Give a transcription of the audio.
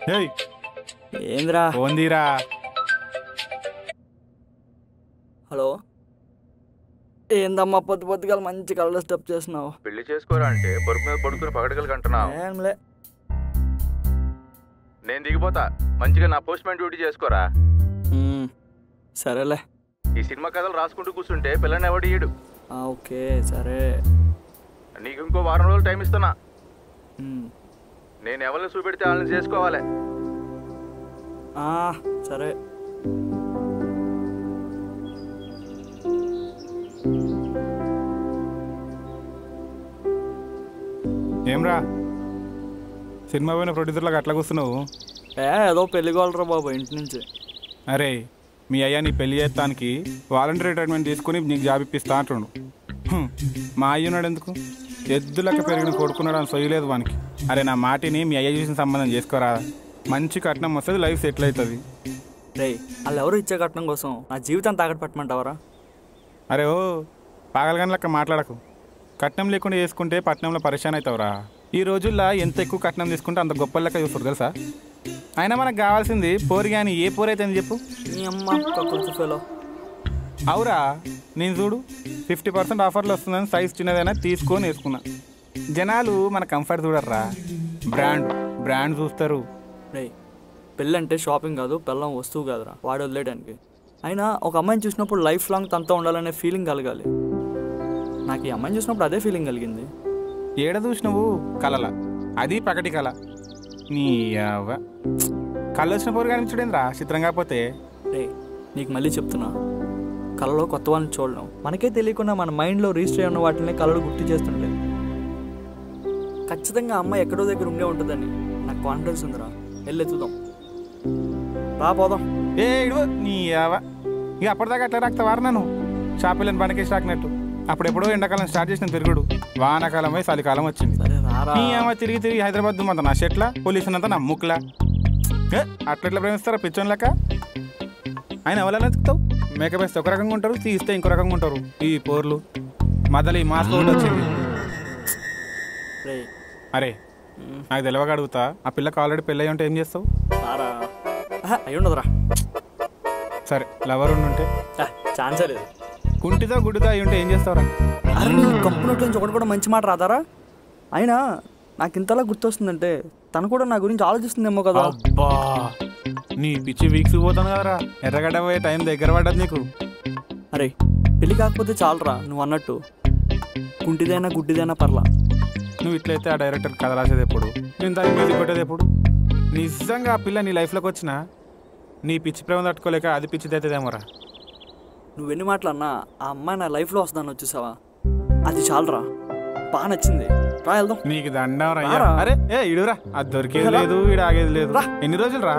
ఏయ్ ఏంద్రా ఓందీరా. హలో ఏందమ్మా పొద్దు పొద్దుగా మంచి కలర్ స్టెప్ చేస్తున్నావు. పెళ్లి చేసుకోరా అంటే బరుకు మీద పడుకుని పగడగలకి అంటున్నావు. ఏంలే నేను దిగిపోతా, మంచిగా నా పోస్ట్ మ్యాన్ డ్యూటీ చేసుకోరా. సరేలే. ఈ సినిమా కథలు రాసుకుంటూ కూర్చుంటే పిల్లని ఎవడు ఇయ్యడు. ఓకే సరే. నీకు ఇంకో వారం రోజులు టైం ఇస్తున్నా. నేను ఎవరిని చూపెడితే వాళ్ళని చేసుకోవాలి. సరే. ఏమ్రా సినిమా పోయిన ప్రొడ్యూసర్లకు అట్లా కూస్తున్నావు? ఏదో పెళ్ళిగోలరా బాబు ఇంటి నుంచి. అరే మీ అయ్యా నీ పెళ్లి చేస్తానికి వాలంటీర్ రిటైర్మెంట్ తీసుకుని నీకు జాబ్ ఇప్పిస్తా అంటుండు. మా అయ్య ఉన్నాడు ఎందుకు? ఎద్దులకి పెరిగిన కొడుకున్నాడు అని సొయ్యలేదు వానికి. అరే నా మాటిని మీ అయ్య చూసిన సంబంధం చేసుకోరా, మంచి కట్నం వస్తుంది, లైఫ్ సెటిల్ అవుతుంది. రే వాళ్ళు ఎవరు ఇచ్చే కట్నం కోసం నా జీవితం తాకట్టు పెట్టమంటావరా? అరే ఓ పాగలగాని లెక్క మాట్లాడకు. కట్నం లేకుండా చేసుకుంటే పట్నంలో పరిశాన్ అవుతావురా. ఈ రోజుల్లో ఎంత ఎక్కువ కట్నం తీసుకుంటే అంత గొప్ప లెక్క చూస్తారు తెలుసా. అయినా మనకు కావాల్సింది పోరు, కానీ ఏ పోరు అయితే అని చెప్పు. నీ అమ్మ ఫెలో. అవురా నేను చూడు 50% ఆఫర్లు వస్తుందని సైజ్ చిన్నదైనా తీసుకొని వేసుకున్నా. జనాలు మన కంఫర్ట్ చూడర్రా, బ్రాండ్ చూస్తారు. రే పెళ్ళంటే షాపింగ్ కాదు, పెళ్ళం వస్తువు కాదురా వాడు వదిలేయడానికి. అయినా ఒక అమ్మాయిని చూసినప్పుడు లైఫ్ లాంగ్ తనతో ఉండాలనే ఫీలింగ్ కలగాలి. నాకు ఈ అమ్మాయిని చూసినప్పుడు అదే ఫీలింగ్ కలిగింది. ఏడ చూసినవు కళల, అది పకటి కళ. నీ కళ్ళు వచ్చిన పోరు కనిపించడేంద్రా చిత్రం. కాకపోతే రే నీకు మళ్ళీ చెప్తున్నా, కళలో కొత్త వాళ్ళని చూడడం మనకే తెలియకుండా మన మైండ్లో రిజిస్టర్ అయిన వాటిని కళలు గుర్తు చేస్తుంటే ఖచ్చితంగా అమ్మాయి ఎక్కడో దగ్గర ఉండే ఉంటుందని నాకు కాన్ఫిడెన్స్ ఉందిరా. వెళ్ళి ఎత్తుదాం రా పోదాం. ఏ ఇడు నీ ఇక అప్పటిదాకా అట్లా రాక్తావారు నన్ను షాపిల్లని బండకేసి రాకినట్టు. అప్పుడెప్పుడో ఎండాకాలం స్టార్ట్ చేసిన తిరుగుడు, వానాకాలం పోయి చలికాలం వచ్చింది. సరే రారా. నీ అమ్మ తిరిగి హైదరాబాద్ దుమ్మంతా నా షెట్ల, పొల్యూషన్ అంతా నా ముక్కులా. అట్లా ప్రేమిస్తారా పిచ్చోన్ లెక్క? ఆయన ఎవరైనా ఎత్తుకుతావు? మేకప్ వేస్తే ఒక రకంగా ఉంటారు, తీస్తే ఇంకో రకంగా ఉంటారు. ఈ పోర్లు మదలు ఈ మాస్క్ ఒకటి వచ్చింది. అరే నాకు తెలియక అడుగుతా, ఆ పిల్లకి ఆల్రెడీ పెళ్ళి అయ్యి ఉంటే ఏం చేస్తావు? అయి ఉండదురా. సరే లవర్ ఉంటే ఛాన్సే లేదు. కుంటితో గుడ్డితో అయి ఉంటే ఏం చేస్తావురా? అరే నీ కంపెనీలో నుంచి ఒకటి కూడా మంచి మాట రాదారా? అయినా నాకు ఇంతలా గుర్తొస్తుందంటే తను కూడా నా గురించి ఆలోచిస్తుందేమో కదా. అబ్బా నీ పిచ్చి వీక్స్ పోతాను కదరా, ఎర్రగడ్డ పోయే టైం దగ్గర పడ్డది నీకు. అరే పెళ్ళి కాకపోతే చాలరా, నువ్వు అన్నట్టు కుంటిదైనా గుడ్డిదైనా పర్లా. నువ్వు ఇట్లయితే ఆ డైరెక్టర్ కథ రాసేది ఎప్పుడు, నేను దాన్ని మ్యూజిక్ కొట్టేది ఎప్పుడు? నిజంగా ఆ పిల్ల నీ లైఫ్లోకి వచ్చినా నీ పిచ్చి ప్రేమ తట్టుకోలేక అది పిచ్చిది అవుతుందేమోరా. నువ్వెన్ని మాటలు అన్నా ఆ అమ్మాయి నా లైఫ్లో వస్తుందని వచ్చేసావా, అది చాలరా. బాగా నచ్చింది, రా వెళ్దాం. నీకు దండం రా. అరే ఏ ఇడురా, అది దొరికేది లేదు, ఈడ ఆగేది లేదు. ఎన్ని రోజులు రా.